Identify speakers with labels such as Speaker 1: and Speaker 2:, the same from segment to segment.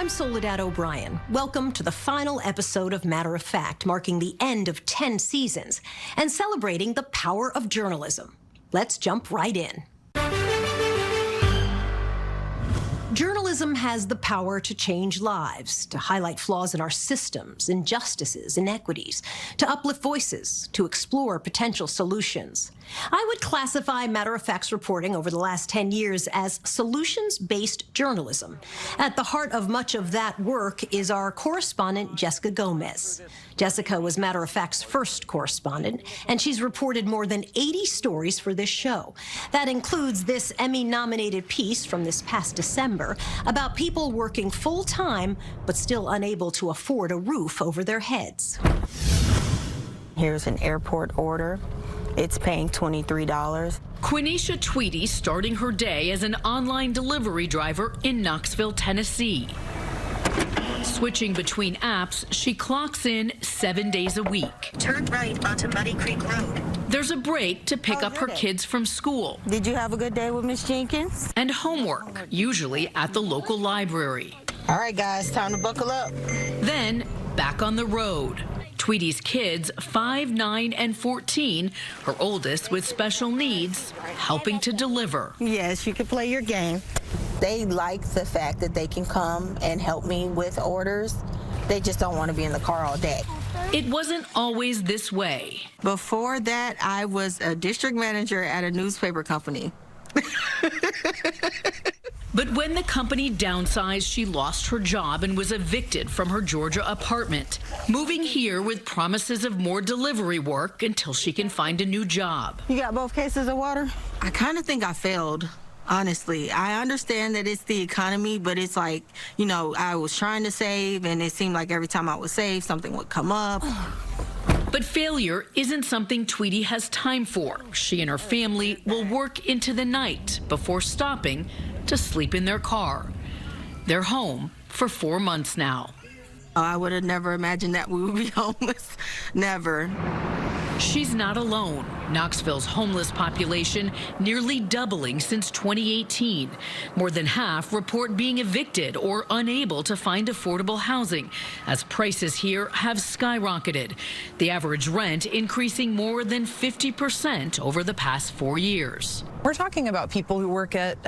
Speaker 1: I'm Soledad O'Brien. Welcome to the final episode of Matter of Fact, marking the end of 10 seasons and celebrating the power of journalism. Let's jump right in. Journalism has the power to change lives, to highlight flaws in our systems, injustices, inequities, to uplift voices, to explore potential solutions. I would classify Matter of Fact's reporting over the last 10 years as solutions-based journalism. At the heart of much of that work is our correspondent, Jessica Gomez. Jessica was Matter of Fact's first correspondent, and she's reported more than 80 stories for this show. That includes this Emmy-nominated piece from this past December about people working full-time but still unable to afford a roof over their heads.
Speaker 2: Here's an airport order. It's paying $23.
Speaker 3: Quenisha Tweedy starting her day as an online delivery driver in Knoxville, Tennessee. Switching between apps, she clocks in 7 days a week.
Speaker 4: Turn right onto Muddy Creek Road.
Speaker 3: There's a break to pick up her kids from school.
Speaker 2: Did you have a good day with Miss Jenkins?
Speaker 3: And homework, usually at the local library.
Speaker 2: All right, guys, time to buckle up.
Speaker 3: Then, back on the road. Tweedy's kids, 5, 9, and 14, her oldest with special needs, helping to deliver.
Speaker 2: Yes, you can play your game. They like the fact that they can come and help me with orders. They just don't want to be in the car all day.
Speaker 3: It wasn't always this way.
Speaker 2: Before that, I was a district manager at a newspaper company.
Speaker 3: But when the company downsized, she lost her job and was evicted from her Georgia apartment, moving here with promises of more delivery work until she can find a new job.
Speaker 2: You got both cases of water? I kind of think I failed, honestly. I understand that it's the economy, but it's like, you know, I was trying to save, and it seemed like every time I would save, something would come up.
Speaker 3: But failure isn't something Tweedy has time for. She and her family will work into the night before stopping to sleep in their car. They're home for 4 months now.
Speaker 2: I would have never imagined that we would be homeless. Never.
Speaker 3: She's not alone. Knoxville's homeless population nearly doubling since 2018. More than half report being evicted or unable to find affordable housing as prices here have skyrocketed. The average rent increasing more than 50% over the past 4 years.
Speaker 5: We're talking about people who work at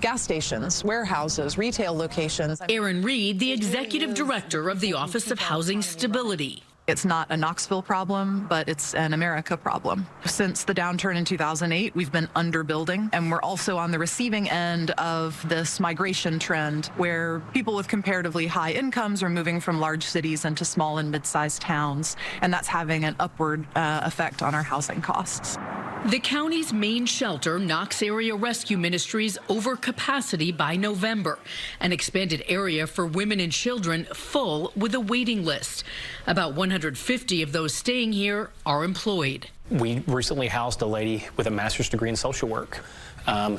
Speaker 5: gas stations, warehouses, retail locations.
Speaker 3: Erin Reed, the executive director of the Office of Housing Stability.
Speaker 5: It's not a Knoxville problem, but it's an America problem. Since the downturn in 2008, we've been underbuilding, and we're also on the receiving end of this migration trend where people with comparatively high incomes are moving from large cities into small and mid-sized towns, and that's having an upward effect on our housing costs.
Speaker 3: The county's main shelter, Knox Area Rescue Ministries, over capacity by November. An expanded area for women and children full with a waiting list. About 150 of those staying here are employed.
Speaker 6: We recently housed a lady with a master's degree in social work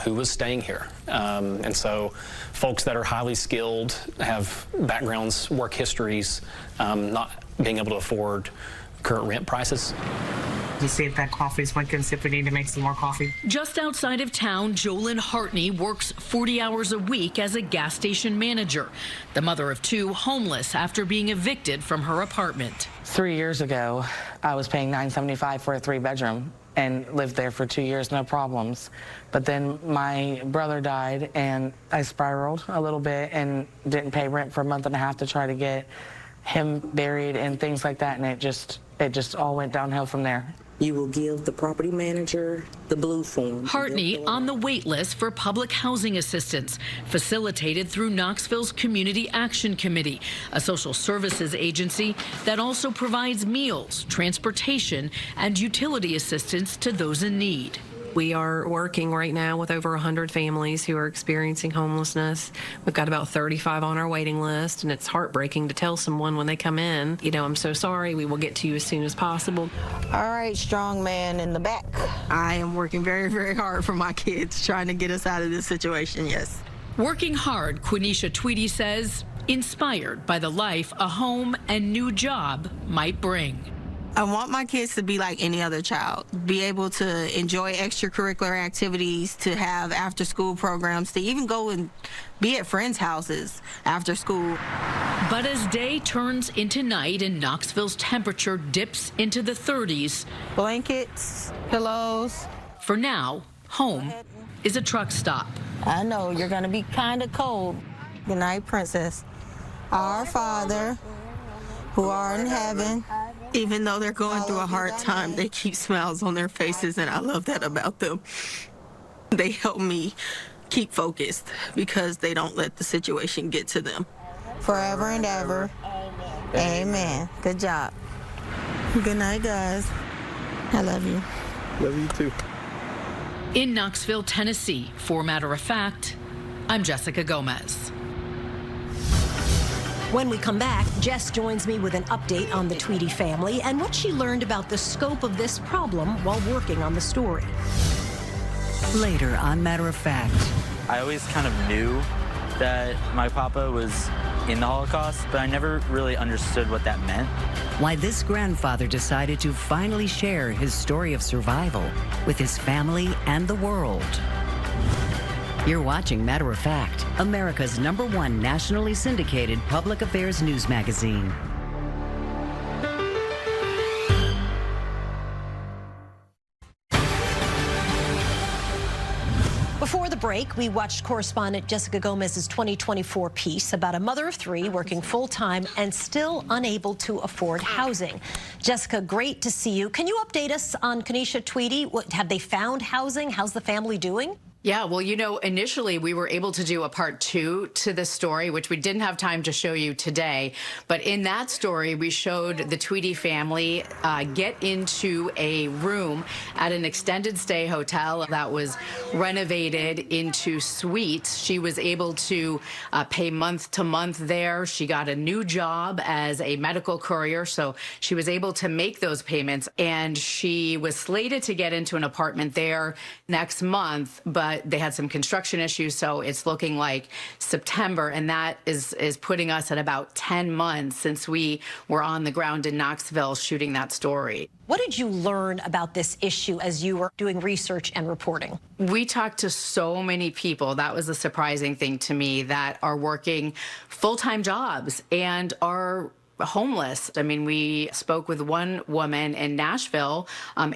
Speaker 6: who was staying here. And so folks that are highly skilled, have backgrounds, work histories, not being able to afford current rent prices.
Speaker 7: To see if that coffee's wicked, see if we need to make some more coffee.
Speaker 3: Just outside of town, Jolyn Hartney works 40 hours a week as a gas station manager. The mother of 2, homeless after being evicted from her apartment.
Speaker 8: 3 years ago, I was paying $975 for a 3-bedroom and lived there for 2 years, no problems. But then my brother died, and I spiraled a little bit and didn't pay rent for a month and a half to try to get him buried and things like that, and it just all went downhill from there.
Speaker 2: You will give the property manager the blue form.
Speaker 3: Hartney on the wait list for public housing assistance, facilitated through Knoxville's Community Action Committee, a social services agency that also provides meals, transportation, and utility assistance to those in need.
Speaker 9: We are working right now with over 100 families who are experiencing homelessness. We've got about 35 on our waiting list, and it's heartbreaking to tell someone when they come in, you know, I'm so sorry, we will get to you as soon as possible.
Speaker 2: All right, strong man in the back. I am working very, very hard for my kids, trying to get us out of this situation, yes.
Speaker 3: Working hard, Quenisha Tweedy says, inspired by the life a home and new job might bring.
Speaker 2: I want my kids to be like any other child, be able to enjoy extracurricular activities, to have after-school programs, to even go and be at friends' houses after school.
Speaker 3: But as day turns into night and Knoxville's temperature dips into the 30s,
Speaker 2: Blankets, pillows.
Speaker 3: for now, home is a truck stop.
Speaker 2: I know you're going to be kind of cold. Good night, Princess. Our Father, who art in heaven. Even though they're going through a hard time, they keep smiles on their faces, and I love that about them. They help me keep focused because they don't let the situation get to them. Forever and ever. Amen. Good job. Good night, guys. I love you.
Speaker 10: Love you too.
Speaker 3: In Knoxville, Tennessee, for Matter of Fact, I'm Jessica Gomez.
Speaker 1: When we come back, Jess joins me with an update on the Tweedy family and what she learned about the scope of this problem while working on the story.
Speaker 11: Later on Matter of Fact.
Speaker 12: I always kind of knew that my papa was in the Holocaust, but I never really understood what that meant.
Speaker 11: Why this grandfather decided to finally share his story of survival with his family and the world. You're watching Matter of Fact, America's #1 nationally syndicated public affairs news magazine.
Speaker 1: Before the break, we watched correspondent Jessica Gomez's 2024 piece about a mother of 3 working full-time and still unable to afford housing. Jessica, great to see you. Can you update us on Kenesha Tweedy? Have they found housing? How's the family doing?
Speaker 13: Yeah, well, you know, initially we were able to do a part 2 to this story, which we didn't have time to show you today. But in that story, we showed the Tweedy family get into a room at an extended stay hotel that was renovated into suites. She was able to pay month to month there. She got a new job as a medical courier, so she was able to make those payments. And she was slated to get into an apartment there next month, but they had some construction issues, so it's looking like September, and that is putting us at about 10 months since we were on the ground in Knoxville shooting that story.
Speaker 1: What did you learn about this issue as you were doing research and reporting?
Speaker 13: We talked to so many people. That was a surprising thing to me, that are working full-time jobs and are homeless. I mean, we spoke with one woman in Nashville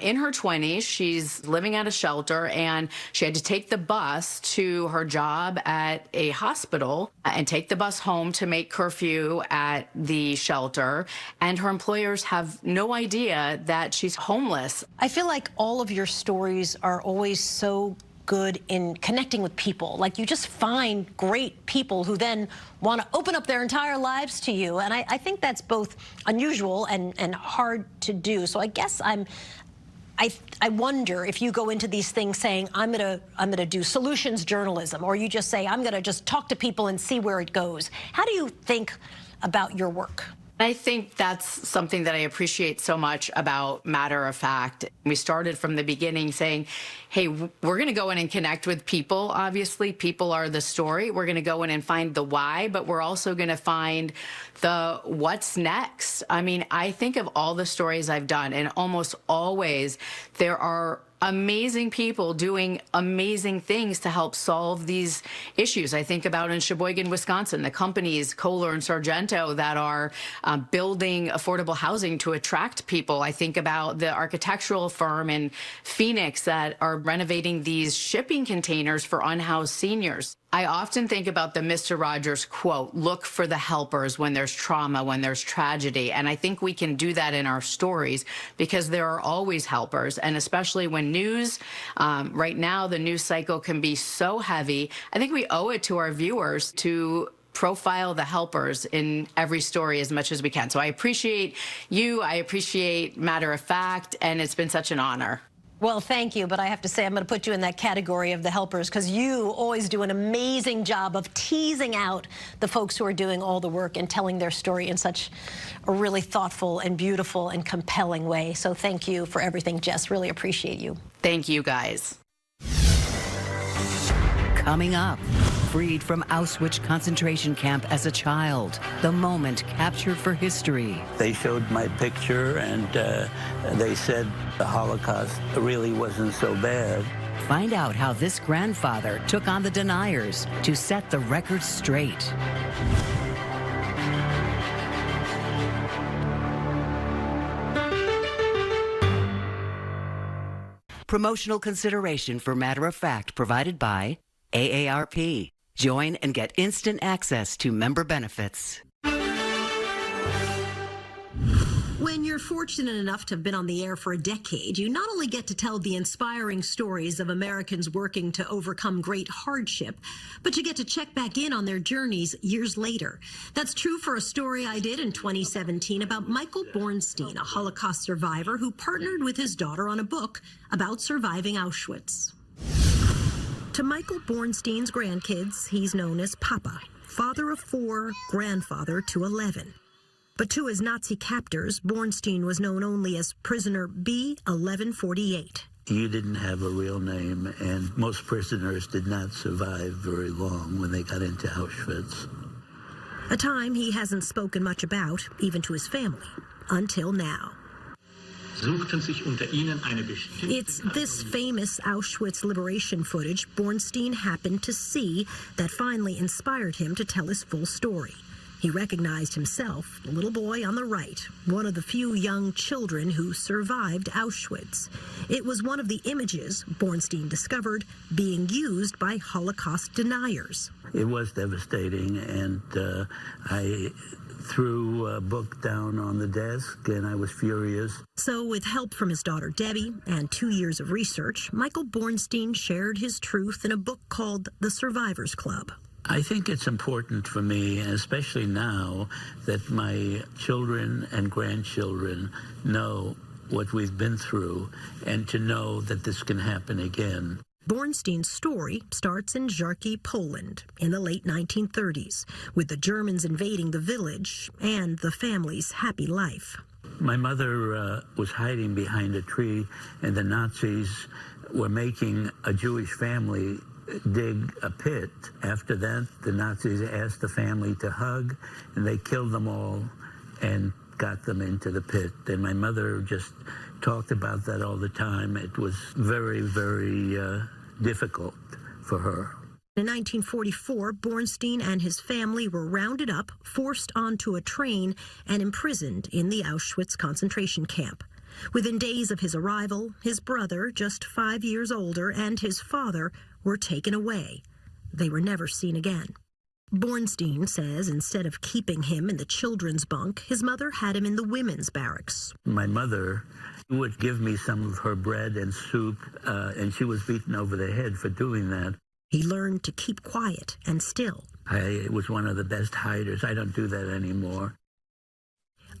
Speaker 13: in her 20s. She's living at a shelter, and she had to take the bus to her job at a hospital and take the bus home to make curfew at the shelter. And her employers have no idea that she's homeless.
Speaker 1: I feel like all of your stories are always so good in connecting with people. Like, you just find great people who then want to open up their entire lives to you. And I think that's both unusual and hard to do. So I guess I wonder if you go into these things saying, I'm gonna do solutions journalism, or you just say, I'm gonna just talk to people and see where it goes. How do you think about your work?
Speaker 13: I think that's something that I appreciate so much about Matter of Fact. We started from the beginning saying, hey, we're going to go in and connect with people. Obviously, people are the story. We're going to go in and find the why, but we're also going to find the what's next. I mean, I think of all the stories I've done, and almost always there are amazing people doing amazing things to help solve these issues. I think about in Sheboygan, Wisconsin, the companies Kohler and Sargento that are building affordable housing to attract people. I think about the architectural firm in Phoenix that are renovating these shipping containers for unhoused seniors. I often think about the Mr. Rogers quote, look for the helpers when there's trauma, when there's tragedy. And I think we can do that in our stories because there are always helpers. And especially when news, right now, the news cycle can be so heavy. I think we owe it to our viewers to profile the helpers in every story as much as we can. So I appreciate you. I appreciate Matter of Fact. And it's been such an honor.
Speaker 1: Well, thank you, but I have to say I'm going to put you in that category of the helpers because you always do an amazing job of teasing out the folks who are doing all the work and telling their story in such a really thoughtful and beautiful and compelling way. So thank you for everything, Jess. Really appreciate you.
Speaker 13: Thank you, guys.
Speaker 11: Coming up, freed from Auschwitz concentration camp as a child. The moment captured for history.
Speaker 10: They showed my picture and they said the Holocaust really wasn't so bad.
Speaker 11: Find out how this grandfather took on the deniers to set the record straight. Promotional consideration for Matter of Fact provided by AARP. Join and get instant access to member benefits.
Speaker 1: When you're fortunate enough to have been on the air for a decade, you not only get to tell the inspiring stories of Americans working to overcome great hardship, but you get to check back in on their journeys years later. That's true for a story I did in 2017 about Michael Bornstein, a Holocaust survivor who partnered with his daughter on a book about surviving Auschwitz. To Michael Bornstein's grandkids, he's known as Papa, father of 4, grandfather to 11. But to his Nazi captors, Bornstein was known only as Prisoner B-1148.
Speaker 10: You didn't have a real name, and most prisoners did not survive very long when they got into Auschwitz.
Speaker 1: A time he hasn't spoken much about, even to his family, until now. It's this famous Auschwitz liberation footage Bornstein happened to see that finally inspired him to tell his full story. He recognized himself, the little boy on the right, one of the few young children who survived Auschwitz. It was one of the images Bornstein discovered being used by Holocaust deniers.
Speaker 10: It was devastating, and I threw a book down on the desk, and I was furious.
Speaker 1: So with help from his daughter Debbie and 2 years of research, Michael Bornstein shared his truth in a book called The Survivors Club.
Speaker 10: I think it's important for me, and especially now, that my children and grandchildren know what we've been through and to know that this can happen again.
Speaker 1: Bornstein's story starts in Żarki, Poland, in the late 1930s, with the Germans invading the village and the family's happy life.
Speaker 10: My mother was hiding behind a tree, and the Nazis were making a Jewish family dig a pit. After that, the Nazis asked the family to hug, and they killed them all and got them into the pit. And my mother just talked about that all the time. It was very, very difficult for her.
Speaker 1: In 1944, Bornstein and his family were rounded up, forced onto a train, and imprisoned in the Auschwitz concentration camp. Within days of his arrival, his brother, just 5 years older, and his father were taken away. They were never seen again. Bornstein says instead of keeping him in the children's bunk, his mother had him in the women's barracks.
Speaker 10: My mother would give me some of her bread and soup, and she was beaten over the head for doing that.
Speaker 1: He learned to keep quiet and still.
Speaker 10: I was one of the best hiders. I don't do that anymore.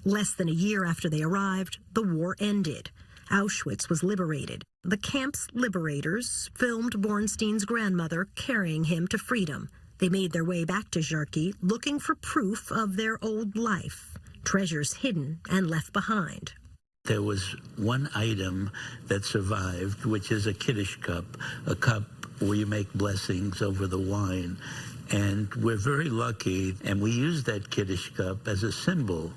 Speaker 1: Less than a year after they arrived, the war ended. Auschwitz was liberated. The camp's liberators filmed Bornstein's grandmother carrying him to freedom. They made their way back to Żarki, looking for proof of their old life, treasures hidden and left behind.
Speaker 10: There was one item that survived, which is a Kiddush cup, a cup where you make blessings over the wine. And we're very lucky, and we use that Kiddush cup as a symbol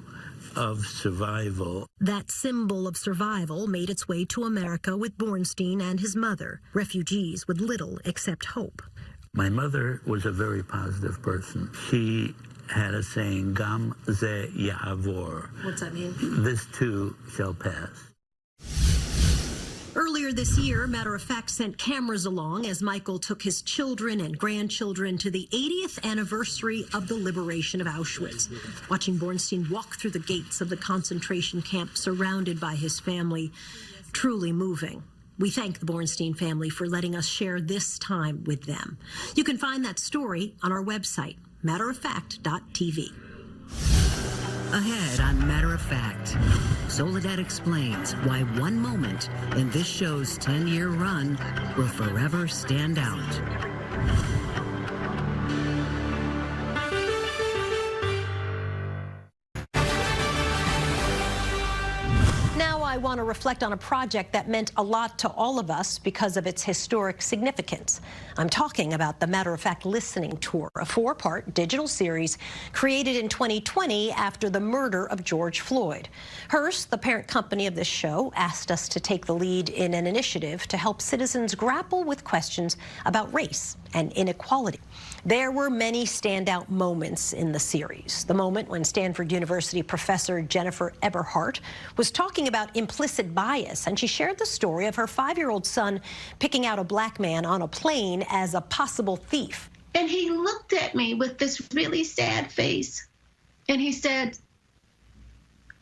Speaker 10: of survival.
Speaker 1: That symbol of survival made its way to America with Bornstein and his mother, refugees with little except hope.
Speaker 10: My mother was a very positive person. She had a saying, Gam ze ya'avor.
Speaker 1: What's that mean?
Speaker 10: This too shall pass.
Speaker 1: Earlier this year, Matter of Fact sent cameras along as Michael took his children and grandchildren to the 80th anniversary of the liberation of Auschwitz. Watching Bornstein walk through the gates of the concentration camp surrounded by his family, truly moving. We thank the Bornstein family for letting us share this time with them. You can find that story on our website, matteroffact.tv.
Speaker 11: Ahead on Matter of Fact, Soledad explains why one moment in this show's 10-year run will forever stand out.
Speaker 1: Now I want to reflect on a project that meant a lot to all of us because of its historic significance. I'm talking about the Matter of Fact Listening Tour, a 4-part digital series created in 2020 after the murder of George Floyd. Hearst, the parent company of this show, asked us to take the lead in an initiative to help citizens grapple with questions about race and inequality. There were many standout moments in the series. The moment when Stanford University professor Jennifer Eberhardt was talking about implicit bias, and she shared the story of her 5-year-old son picking out a black man on a plane as a possible thief.
Speaker 14: And he looked at me with this really sad face, and he said,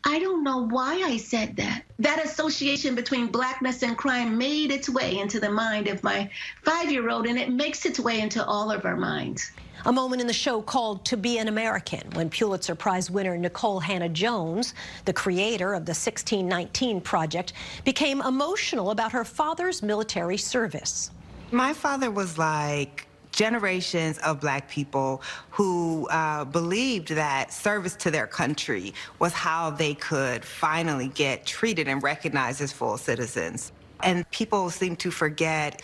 Speaker 14: "I don't know why I said that." That association between blackness and crime made its way into the mind of my 5-year-old, and it makes its way into all of our minds.
Speaker 1: A moment in the show called To Be an American, when Pulitzer Prize winner Nicole Hannah-Jones, the creator of the 1619 Project, became emotional about her father's military service.
Speaker 15: My father was like generations of black people who believed that service to their country was how they could finally get treated and recognized as full citizens. And people seem to forget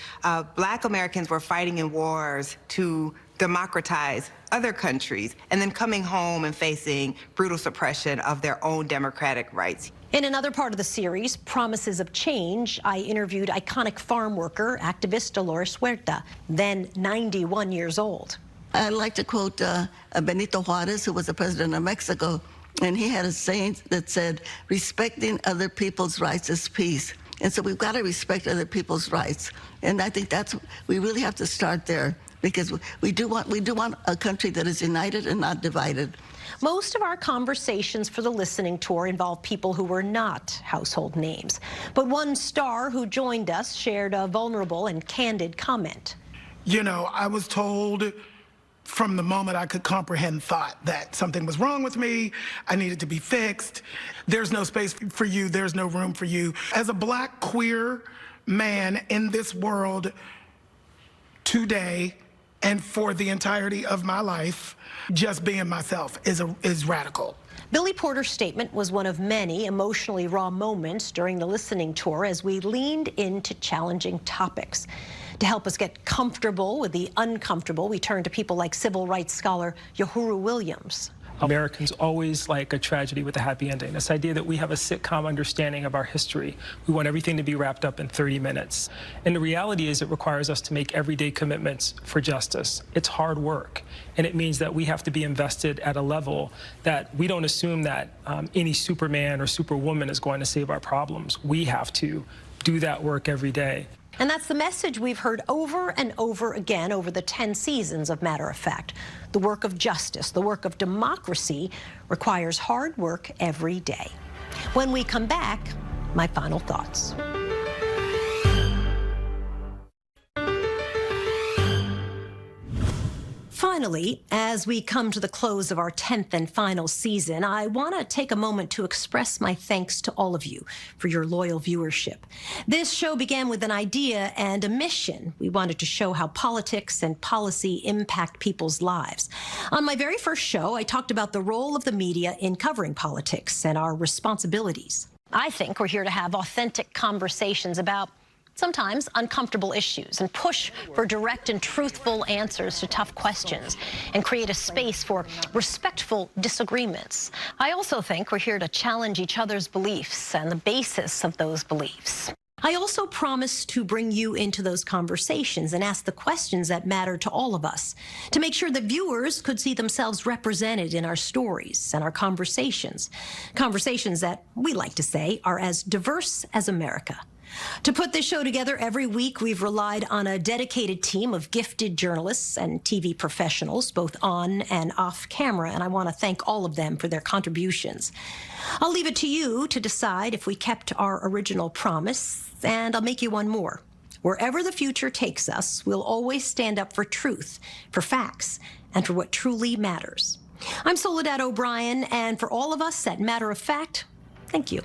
Speaker 15: black Americans were fighting in wars to democratize other countries and then coming home and facing brutal suppression of their own democratic rights.
Speaker 1: In another part of the series, Promises of Change, I interviewed iconic farm worker, activist Dolores Huerta, then 91 years old.
Speaker 16: I like to quote Benito Juarez, who was the president of Mexico, and he had a saying that said, "Respecting other people's rights is peace." And so we've got to respect other people's rights. And I think we really have to start there, because we do want a country that is united and not divided.
Speaker 1: Most of our conversations for the listening tour involve people who were not household names. But one star who joined us shared a vulnerable and candid comment.
Speaker 17: You know, I was told from the moment I could comprehend thought that something was wrong with me, I needed to be fixed, there's no space for you, there's no room for you. As a black queer man in this world today, and for the entirety of my life, just being myself is radical.
Speaker 1: Billy Porter's statement was one of many emotionally raw moments during the listening tour as we leaned into challenging topics. To help us get comfortable with the uncomfortable, we turned to people like civil rights scholar Uhuru Williams.
Speaker 18: Americans always like a tragedy with a happy ending. This idea that we have a sitcom understanding of our history. We want everything to be wrapped up in 30 minutes. And the reality is it requires us to make everyday commitments for justice. It's hard work. And it means that we have to be invested at a level that we don't assume that any Superman or Superwoman is going to save our problems. We have to do that work every day.
Speaker 1: And that's the message we've heard over and over again over the 10 seasons of Matter of Fact. The work of justice, the work of democracy, requires hard work every day. When we come back, my final thoughts. Finally, as we come to the close of our 10th and final season, I want to take a moment to express my thanks to all of you for your loyal viewership. This show began with an idea and a mission. We wanted to show how politics and policy impact people's lives. On my very first show, I talked about the role of the media in covering politics and our responsibilities. I think we're here to have authentic conversations about sometimes uncomfortable issues and push for direct and truthful answers to tough questions and create a space for respectful disagreements. I also think we're here to challenge each other's beliefs and the basis of those beliefs. I also promise to bring you into those conversations and ask the questions that matter to all of us, to make sure that viewers could see themselves represented in our stories and our conversations. Conversations that we like to say are as diverse as America. To put this show together every week, we've relied on a dedicated team of gifted journalists and TV professionals, both on and off camera, and I want to thank all of them for their contributions. I'll leave it to you to decide if we kept our original promise, and I'll make you one more. Wherever the future takes us, we'll always stand up for truth, for facts, and for what truly matters. I'm Soledad O'Brien, and for all of us at Matter of Fact, thank you.